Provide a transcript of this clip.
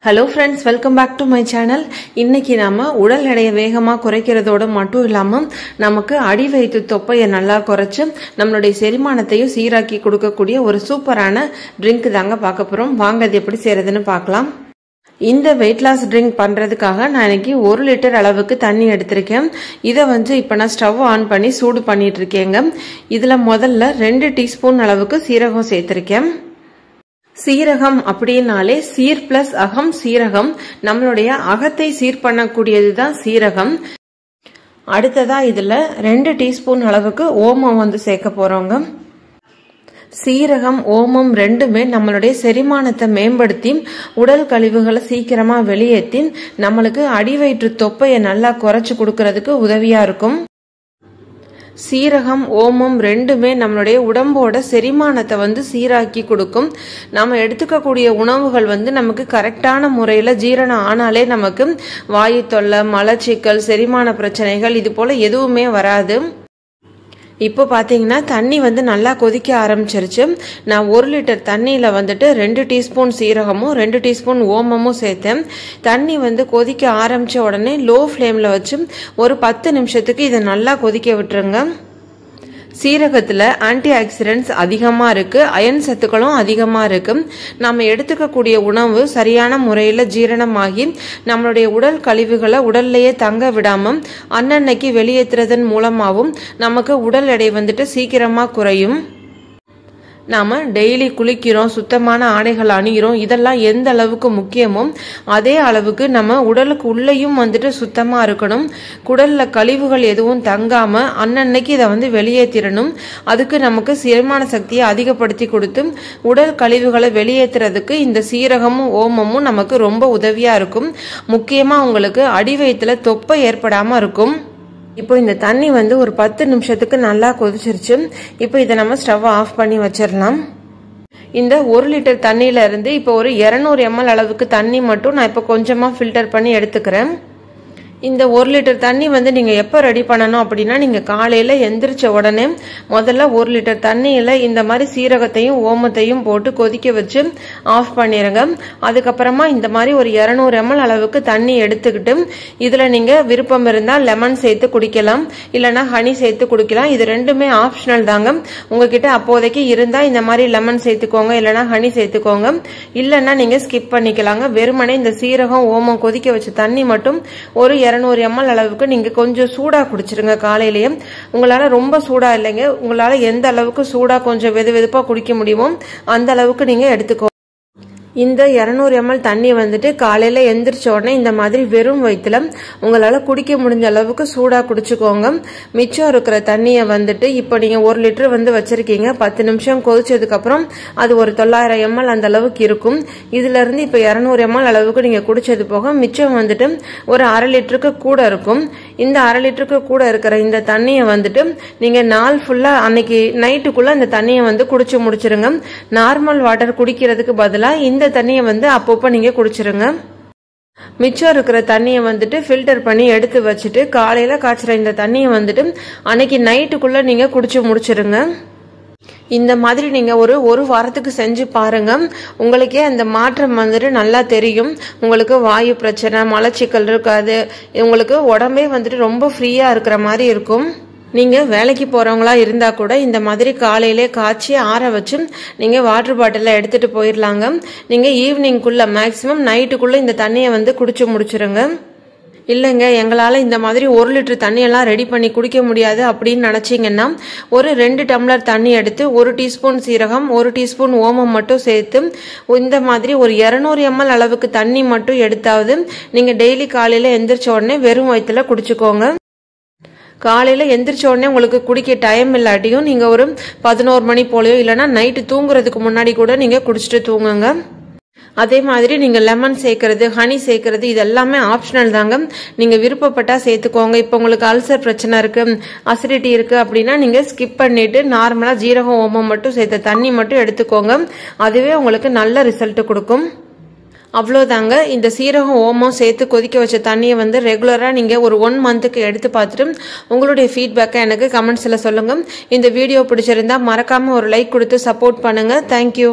Hello friends, welcome back to my channel. இன்னைக்கு நாம உடல் எடையை வேகமா குறைக்கிறதோட மட்டும் இல்லாம நமக்கு அடி வயிற்று தொப்பையை நல்லா குறைச்சு நம்மளுடைய செரிமானத்தையும் சீராக்கி கொடுக்கக்கூடிய ஒரு சூப்பரான ட்ரிங்க் தாங்க பார்க்க போறோம். வாங்க அது எப்படி செய்யறதுன்னு பார்க்கலாம். இந்த weight loss drink பண்றதுக்காக நான் இன்னைக்கு 1 லிட்டர் அளவுக்கு தண்ணி எடுத்திருக்கேன். இத இப்ப நான் ஸ்டவ் ஆன் பண்ணி சூடு பண்ணிட்டு இருக்கேங்க. இதுல முதல்ல 2 டீஸ்பூன் அளவுக்கு சீரகம் சேர்த்திருக்கேன். சீரகம் அப்படினாலே சீர் பிளஸ் அகம் சீரகம், நம்மளுடைய அகத்தை சீர் பண்ணக்கூடியதுதான் சீரகம். அடுத்ததா இதுல 2 டீஸ்பூன் அளவுக்கு ஓமம் சேர்க்க போறோங்க. சீரகம் ஓமம் ரெண்டுமே நம்மளுடைய செரிமானத்தை மேம்படுத்தி உடல் கழிவுகளை சீக்கிரமா வெளியேற்றி நம்மளுக்கு அடிவயிற்று தொப்பையை நல்லா குறைச்சு கொடுக்கறதுக்கு உதவியா இருக்கும். சீரகம் ஓமம் ரெண்டுமே நம்மளுடைய உடம்போட செரிமானத்தை சீராக்கி கொடுக்கும். நாம எடுத்துக்கக்கூடிய உணவுகள் நமக்கு கரெக்டான முறையில ஜீரணம் ஆனாலே நமக்கு வாயு தொல்லை, மலச்சிக்கல், செரிமான பிரச்சனைகள் இது போல எதுவுமே வராது. இப்போ பாத்தீங்கன்னா தண்ணி நல்லா கொதிக்க ஆரம்பிச்சிருச்சு. நான் 1 லிட்டர் தண்ணியில 2 டீஸ்பூன் சீரகமும் 2 டீஸ்பூன் ஓமமும் சேர்த்தேன். தண்ணி கொதிக்க ஆரம்பிச்ச உடனே லோ ஃப்ளேம்ல வச்சு ஒரு 10 நிமிஷத்துக்கு இதை நல்லா கொதிக்க விட்டுருங்க. சீரகத்துல ஆன்டி ஆக்சிடென்ட்ஸ் அதிகமா இருக்கு, அயன் சத்துக்களும் அதிகமா இருக்கு. நாம எடுத்துக்கக்கூடிய உணவு சரியான முறையில ஜீரணமாகி நம்மளுடைய உடல் கழிவுகளை உடல்லையே தங்க விடாம அன்னன்னைக்கு வெளியேற்றுறதன் மூலமாகவும் நமக்கு உடல் எடை சீக்கிரமா குறையும். நாம டெய்லி குளிக்கிறோம், சுத்தமான ஆடைகள் அணிகிறோம், இதெல்லாம் எந்த அளவுக்கு முக்கியமோ அதே அளவுக்கு நம்ம உடலுக்கு உள்ளேயும் சுத்தமா இருக்கணும். குடல்ல கழிவுகள் எதுவும் தங்காம அன்னன்னைக்கு இதை வெளியேற்றிடணும். அதுக்கு நமக்கு செரிமான சக்தியை அதிகப்படுத்தி கொடுத்து உடல் கழிவுகளை வெளியேற்றுறதுக்கு இந்த சீரகமும் ஓமமும் நமக்கு ரொம்ப உதவியா இருக்கும். முக்கியமா உங்களுக்கு அடி வயிற்றுல தொப்பை ஏற்படாம இருக்கும். இப்போ இந்த தண்ணி ஒரு 10 நிமிஷத்துக்கு நல்லா கொதிச்சிருச்சு. இப்போ இதை நம்ம ஸ்டவ் ஆஃப் பண்ணி வச்சிடலாம். இந்த 1 லிட்டர் தண்ணியில இருந்து இப்போ ஒரு 200 ml அளவுக்கு தண்ணி மட்டும் நான் இப்போ கொஞ்சமா ஃபில்டர் பண்ணி எடுத்துக்கிறேன். இந்த 1 லிட்டர் தண்ணி நீங்க எப்ப ரெடி பண்ணணும் அப்படின்னா, நீங்க காலையில எந்திரிச்ச உடனே முதல்ல 1 லிட்டர் தண்ணியில இந்த மாதிரி சீரகத்தையும் ஓமத்தையும் போட்டு கொதிக்க வச்சு ஆஃப் பண்ணிருங்க. அதுக்கப்புறமா இந்த மாதிரி ஒரு 200 ml அளவுக்கு தண்ணி எடுத்துக்கிட்டு இதுல நீங்க விருப்பம் இருந்தா லெமன் சேர்த்து குடிக்கலாம், இல்லைன்னா ஹனி சேர்த்து குடிக்கலாம். இது ரெண்டுமே ஆப்ஷனல் தாங்க. உங்ககிட்ட அப்போதைக்கு இருந்தா இந்த மாதிரி லெமன் சேர்த்துக்கோங்க, இல்லைன்னா ஹனி சேர்த்துக்கோங்க, இல்லைன்னா நீங்க ஸ்கிப் பண்ணிக்கலாங்க. வெறுமனே இந்த சீரகம் ஓமம் கொதிக்க வச்ச தண்ணி மட்டும் ஒரு 200 ml அளவுக்கு நீங்க கொஞ்சம் சூடா குடிச்சிருங்க காலையிலேயே. உங்களால ரொம்ப சூடா இல்லைங்க, உங்களால எந்த அளவுக்கு சூடா கொஞ்சம் வெதுவெதுப்பா குடிக்க முடியுமோ அந்த அளவுக்கு நீங்க எடுத்துக்கோ. இந்த 200 ml தண்ணி காலையில எந்திரிச்ச உடனே இந்த மாதிரி வெறும் வயிற்றுல உங்களால குடிக்க முடிஞ்ச அளவுக்கு சூடா குடிச்சுக்கோங்க. மிச்சம் இருக்கிற தண்ணியை இப்போ நீங்க 1 லிட்டர் வச்சிருக்கீங்க. 10 நிமிஷம் கொதிச்சதுக்கு அப்புறம் அது ஒரு 900 ml அந்த அளவுக்கு இருக்கும். இதுல இருந்து இப்ப 200 ml அளவுக்கு நீங்க குடிச்சது போக மிச்சம் ஒரு 1/2 லிட்டருக்கு கூட இருக்கும். இந்த 1/2 லிட்டருக்கு கூட இருக்கிற இந்த தண்ணியை நீங்க நாள் ஃபுல்லா அன்னைக்கு நைட்டுக்குள்ள இந்த தண்ணியை குடிச்சு முடிச்சிருங்க. நார்மல் வாட்டர் குடிக்கிறதுக்கு பதிலா இந்த தண்ணியை அப்பப்போ நீங்க குடிச்சிருங்க. மிச்சம் இருக்கிற தண்ணியை ஃபில்டர் பண்ணி எடுத்து வச்சுட்டு காலையில காய்ச்சற இந்த தண்ணியை அன்னைக்கு நைட்டுக்குள்ள நீங்க குடிச்சு முடிச்சிருங்க. இந்த மாதிரி நீங்க ஒரு வாரத்துக்கு செஞ்சு பாருங்க. உங்களுக்கே அந்த மாற்றம் நல்லா தெரியும். உங்களுக்கு வாயு பிரச்சனை, மலச்சிக்கல் இருக்காது. உங்களுக்கு உடம்பே ரொம்ப ஃப்ரீயா இருக்கிற மாதிரி இருக்கும். நீங்க வேலைக்கு போறவங்களா இருந்தா கூட இந்த மாதிரி காலையிலே காய்ச்சி ஆற வச்சு நீங்க வாட்டர் பாட்டில எடுத்துட்டு போயிடலாங்க. நீங்க ஈவினிங்குள்ள மேக்சிமம் நைட்டுக்குள்ள இந்த தண்ணியை குடிச்சு முடிச்சிருங்க. இல்லைங்க எங்களால இந்த மாதிரி 1 லிட்டர் தண்ணியெல்லாம் ரெடி பண்ணி குடிக்க முடியாது அப்படின்னு நினைச்சீங்கன்னா ஒரு 2 டம்ளர் தண்ணி எடுத்து 1 டீஸ்பூன் சீரகம் 1 டீஸ்பூன் ஓமம் மட்டும் சேர்த்து இந்த மாதிரி ஒரு 200 ml அளவுக்கு தண்ணி மட்டும் எடுத்தாவது நீங்க டெய்லி காலையில எந்திரிச்ச உடனே வெறும் வயிற்றுல குடிச்சுக்கோங்க. காலையில எந்திரிச்ச உடனே உங்களுக்கு குடிக்க டைம் இல்லாட்டியும் நீங்க ஒரு 11 மணி போலயோ இல்லைன்னா நைட்டு தூங்குறதுக்கு முன்னாடி கூட நீங்க குடிச்சிட்டு தூங்குங்க. அதே மாதிரி நீங்க லெமன் சேர்க்கறது, ஹனி சேர்க்கறது இது எல்லாமே ஆப்ஷனல் தாங்க. நீங்க விருப்பப்பட்டா சேர்த்துக்கோங்க. இப்போ உங்களுக்கு அல்சர் பிரச்சனை இருக்கு, அசிடிட்டி இருக்கு அப்படின்னா நீங்க ஸ்கிப் பண்ணிட்டு நார்மலா ஜீரகம் ஓமம் மட்டும் சேர்த்த தண்ணி மட்டும் எடுத்துக்கோங்க. அதுவே உங்களுக்கு நல்ல ரிசல்ட் கொடுக்கும். அவ்வளோதாங்க. இந்த சீரகம் ஓமம் சேர்த்து கொதிக்க வச்ச தண்ணியை ரெகுலரா நீங்க ஒரு 1 மந்த்துக்கு எடுத்து பார்த்துட்டு உங்களுடைய ஃபீட்பேக்கை எனக்கு கமெண்ட்ஸ்ல சொல்லுங்க. இந்த வீடியோ பிடிச்சிருந்தா மறக்காம ஒரு லைக் கொடுத்து சப்போர்ட் பண்ணுங்க. தேங்க்யூ.